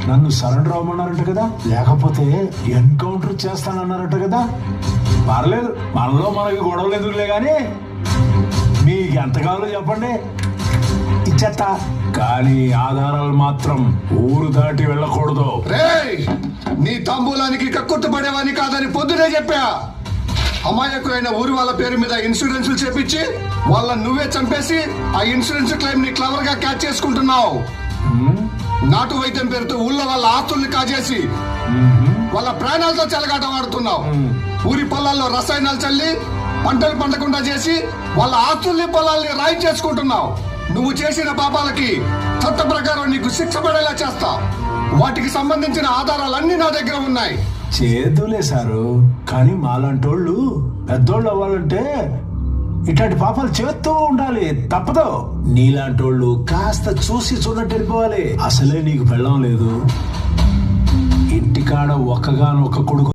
నన్ను సరెండర్ అవ్వమన్నారంట కదా, లేకపోతే ఎన్కౌంటర్ చేస్తానన్నారట కదా. పర్లేదు, మనలో మనకి గొడవలు ఎందుకులే గాని మీకు ఎంత కావాలో చెప్పండి, ఇచ్చేస్తా. కానీ ఆధారాలు మాత్రం ఊరు దాటి వెళ్ళకూడదు. నీ తాంబూలానికి కక్కుర్తి పడేవాని కాదని పొద్దునే చెప్పా. అమాయకులైన ఊరి వాళ్ళ పేరు మీద ఇన్సూరెన్స్ చేపించి వాళ్ళని నువ్వే చంపేసి ఆ ఇన్సూరెన్స్ క్లెయిమ్ ని క్లవర్ గా క్యాచ్ చేసుకుంటున్నావు. నాటు వైద్యం పేరుతో ఊళ్ళో వాళ్ళ ఆస్తుల్ని కాజేసి వాళ్ళ ప్రాణాలతో చెలగాటం ఆడుతున్నావు. ఊరి పొలాల్లో రసాయనాలు చల్లి పంటలు పండకుండా చేసి వాళ్ళ ఆస్తుల్ని పొలాల్ని రాయి చేసుకుంటున్నావు. నువ్వు చేసిన పాపాలకి చట్ట ప్రకారం నీకు శిక్ష పడేలా చేస్తా. వాటికి సంబంధించిన ఆధారాలన్నీ నా దగ్గర ఉన్నాయి. చేదులే సారు, కానీ మాలాంటోళ్ళు పెద్దోళ్ళు అవ్వాలంటే ఇట్లాంటి పాపాలు చేస్తూ ఉండాలి, తప్పదు. నీలాంటోళ్ళు కాస్త చూసి చూడట్టు వెళ్ళిపోవాలి. అసలే నీకు పెళ్ళం లేదు, ఇంటికాడ ఒక్కగానొక్క కొడుకు